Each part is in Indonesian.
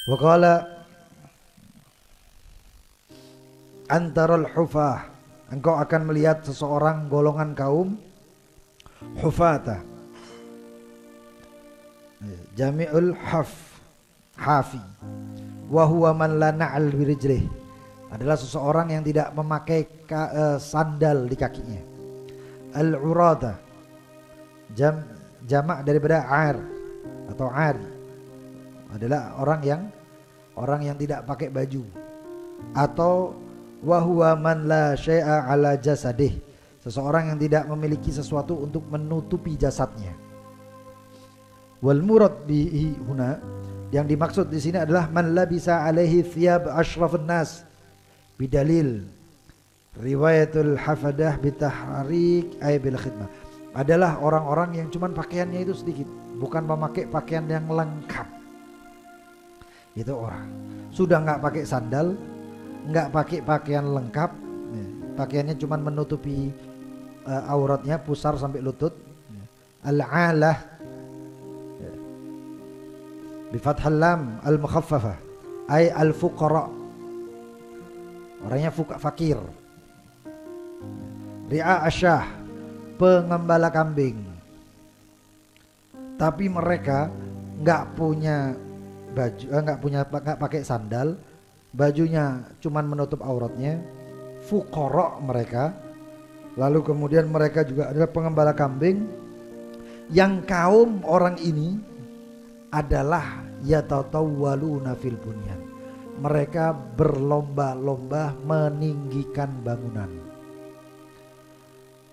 Wa qala antarul hufah, engkau akan melihat seseorang golongan kaum hufata, jami'ul hafi, wa huwa man la na'al birijlih, adalah seseorang yang tidak memakai sandal di kakinya. Al-urada jamak daripada ar atau ari, adalah orang yang tidak pakai baju. Atau wa huwa man la syai'a ala jasadih, seseorang yang tidak memiliki sesuatu untuk menutupi jasadnya. Wal murad bihi huna, yang dimaksud di sini adalah man labisa alaihi thiyab asyrafun nas bidalil riwayatul hafadah bitahrik ay bil khidmah, adalah orang-orang yang cuman pakaiannya itu sedikit, bukan memakai pakaian yang lengkap. Itu orang sudah nggak pakai sandal, nggak pakai pakaian lengkap, pakaiannya cuman menutupi auratnya pusar sampai lutut. Al-alah bi fathil lam al-mukhaffafah ay al-fuqara, orangnya fakir. Ri'a asyah, pengembala kambing, tapi mereka nggak punya baju, nggak pakai sandal, bajunya cuman menutup auratnya, fuqara mereka. Lalu kemudian mereka juga adalah pengembala kambing, yang kaum orang ini adalah yatatawwaluna fil bunyan, mereka berlomba-lomba meninggikan bangunan.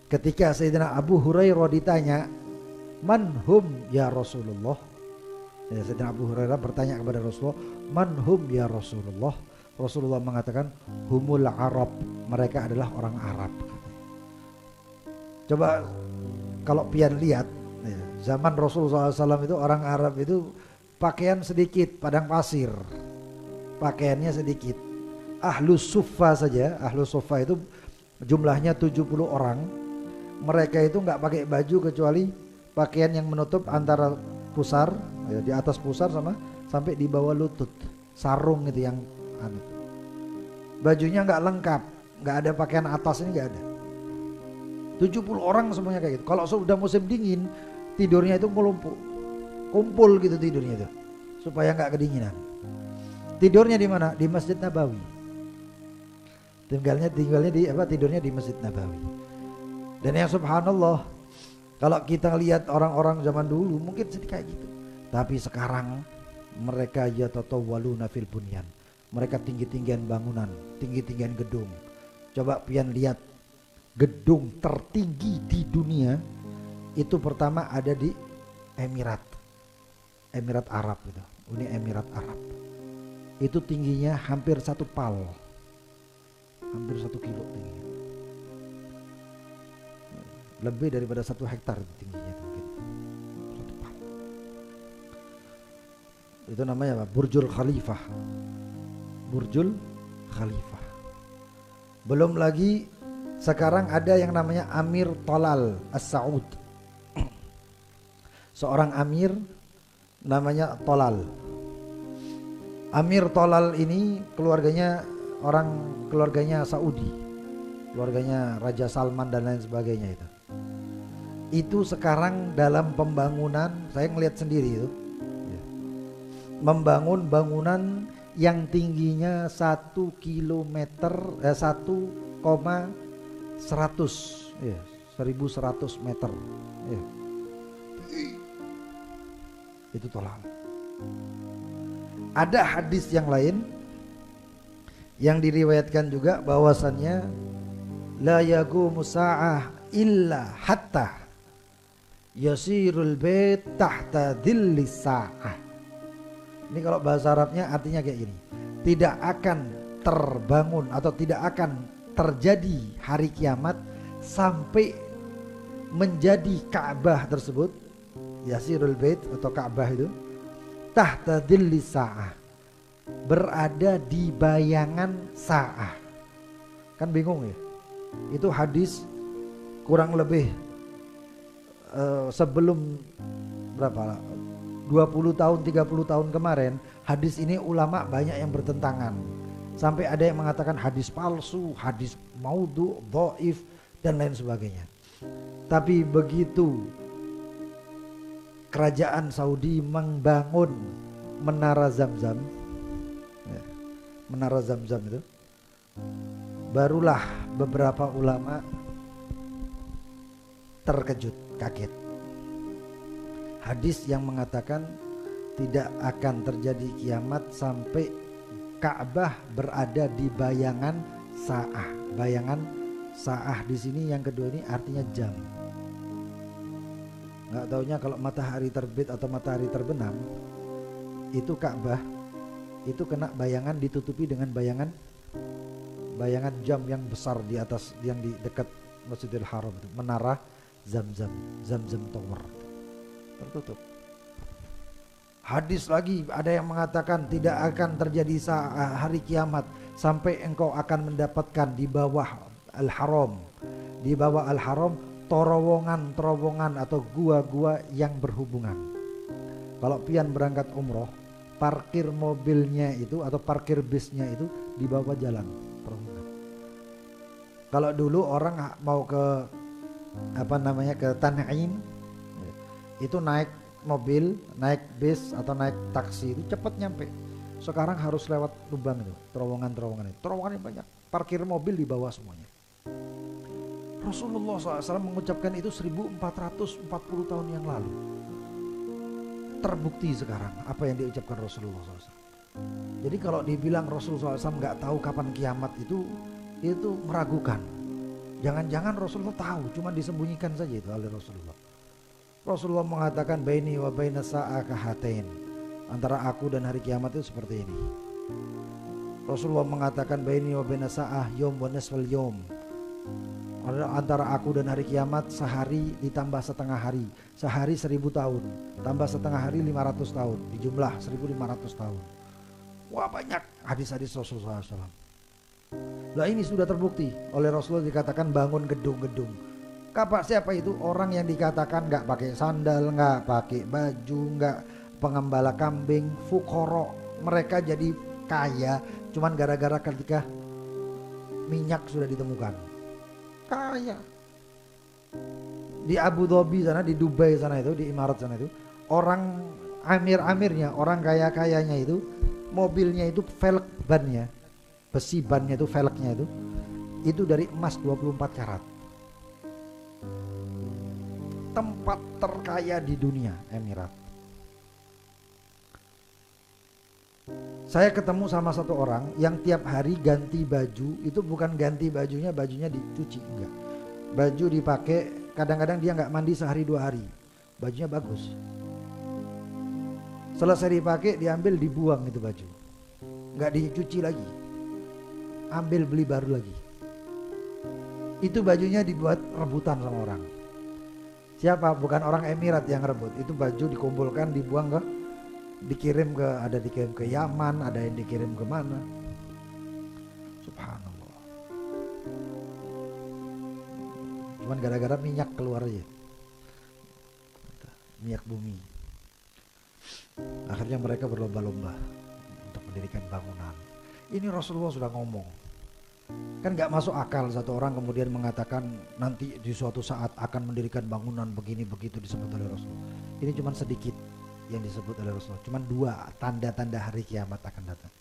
Ketika Sayyidina Abu Hurairah ditanya, man hum ya Rasulullah, Sayyidina Abu Hurairah bertanya kepada Rasulullah, man hum ya Rasulullah, Rasulullah mengatakan humul Arab, mereka adalah orang Arab. Coba kalau pian lihat, zaman Rasulullah SAW itu orang Arab itu pakaian sedikit, padang pasir, pakaiannya sedikit. Ahlus Suffa saja, Ahlus Suffa itu jumlahnya 70 orang. Mereka itu nggak pakai baju kecuali pakaian yang menutup antara pusar, di atas pusar sama sampai di bawah lutut, sarung itu yang bajunya nggak lengkap, nggak ada pakaian atas, ini nggak ada. 70 orang semuanya kayak gitu. Kalau sudah musim dingin, tidurnya itu kumpul gitu tidurnya itu, supaya nggak kedinginan. Tidurnya di mana? Di Masjid Nabawi. Tinggalnya di tidurnya di Masjid Nabawi. Dan yang subhanallah, kalau kita lihat orang-orang zaman dulu mungkin sedikit kayak gitu, tapi sekarang mereka yatatawwaluna fil bunyan, mereka tinggi-tinggian bangunan, tinggi-tinggian gedung. Coba pian lihat gedung tertinggi di dunia itu pertama ada di Emirat Arab itu, Uni Emirat Arab. Itu tingginya hampir 1 pal, hampir 1 kilo tingginya, lebih daripada 1 hektar tingginya itu mungkin 1 pal. Itu namanya apa? Burjul Khalifah. Burjul Khalifah. Belum lagi sekarang ada yang namanya Amir Talal As-Saud. Seorang amir namanya Talal. Amir Talal ini keluarganya Saudi, keluarganya Raja Salman dan lain sebagainya itu. Itu sekarang dalam pembangunan, saya ngelihat sendiri itu, membangun bangunan yang tingginya 1 kilometer, 1100 meter, itu Talal. Ada hadis yang lain yang diriwayatkan juga bahwasannya la yaqumu sa'ah illa hatta yasirul bait tahta dhillis sa'ah. Ini kalau bahasa Arabnya artinya kayak gini, tidak akan terbangun atau tidak akan terjadi hari kiamat sampai menjadi Ka'bah tersebut, yasirul bait atau Ka'bah itu tahta dhillis sa'ah, berada di bayangan sa'ah. Kan bingung ya, itu hadis kurang lebih sebelum berapa 20 tahun 30 tahun kemarin Hadis ini ulama banyak yang bertentangan. Sampai ada yang mengatakan hadis palsu, hadis maudhu, dhaif dan lain sebagainya. Tapi begitu kerajaan Saudi membangun menara Zamzam, menara Zamzam itu, barulah beberapa ulama terkejut, kaget. Hadis yang mengatakan tidak akan terjadi kiamat sampai Ka'bah berada di bayangan sa'ah. Bayangan sa'ah di sini yang kedua ini artinya jam. Nggak taunya kalau matahari terbit atau matahari terbenam, itu Ka'bah itu kena bayangan, ditutupi dengan bayangan jam yang besar di atas, yang di dekat Masjidil Haram itu, menara Zamzam Tower tertutup. Hadis lagi ada yang mengatakan tidak akan terjadi hari kiamat sampai engkau akan mendapatkan di bawah Al-Haram, di bawah Al-Haram terowongan atau gua-gua yang berhubungan. Kalau pian berangkat umroh, parkir mobilnya itu atau parkir bisnya itu di bawah jalan terowongan. Kalau dulu orang mau ke ke Tan'im itu naik mobil, naik bis atau naik taksi itu cepat nyampe. Sekarang harus lewat lubang itu, terowongan itu. Terowongannya banyak, parkir mobil di bawah semuanya. Rasulullah SAW mengucapkan itu 1440 tahun yang lalu. Terbukti sekarang apa yang diucapkan Rasulullah SAW. Jadi kalau dibilang Rasulullah SAW nggak tahu kapan kiamat itu meragukan. Jangan-jangan Rasulullah tahu, cuma disembunyikan saja itu oleh Rasulullah. Rasulullah mengatakan baini wa baina sa'a kahatain, antara aku dan hari kiamat itu seperti ini. Rasulullah mengatakan baini wa baina sa'ah yom wa nisfal yom, antara aku dan hari kiamat sehari ditambah setengah hari. Sehari 1000 tahun tambah setengah hari 500 tahun, dijumlah 1500 tahun. Wah, banyak hadis-hadis Rasulullah SAW. Lah ini sudah terbukti oleh Rasulullah, dikatakan bangun gedung-gedung. Siapa itu? Orang yang dikatakan gak pakai sandal, gak pakai baju, gak pengembala kambing, fukoro. Mereka jadi kaya cuman gara-gara ketika minyak sudah ditemukan. Kaya. Di Abu Dhabi sana, di Dubai sana itu, di Imarat sana itu, orang amir-amirnya, orang kaya-kayanya itu, mobilnya itu velg bannya, besi bannya itu, velgnya itu dari emas 24 karat. Tempat terkaya di dunia, Emirat. Saya ketemu sama satu orang yang tiap hari ganti baju. Itu bukan ganti bajunya dicuci, enggak. Baju dipakai, kadang-kadang dia nggak mandi sehari 2 hari. Bajunya bagus. Selesai dipakai, diambil, dibuang itu baju. Nggak dicuci lagi. Ambil, beli baru lagi. Itu bajunya dibuat rebutan sama orang. Siapa? Bukan orang Emirat yang rebut. Itu baju dikumpulkan, dibuang dikirim ke Yaman, ada yang dikirim ke mana. Subhanallah. Cuman gara-gara minyak keluar aja. Minyak bumi. Akhirnya mereka berlomba-lomba untuk mendirikan bangunan. Ini Rasulullah sudah ngomong. Kan gak masuk akal satu orang kemudian mengatakan nanti di suatu saat akan mendirikan bangunan begini begitu disebut oleh Rasulullah. Ini cuma sedikit yang disebut oleh Rasulullah. Cuma 2 tanda-tanda hari kiamat akan datang.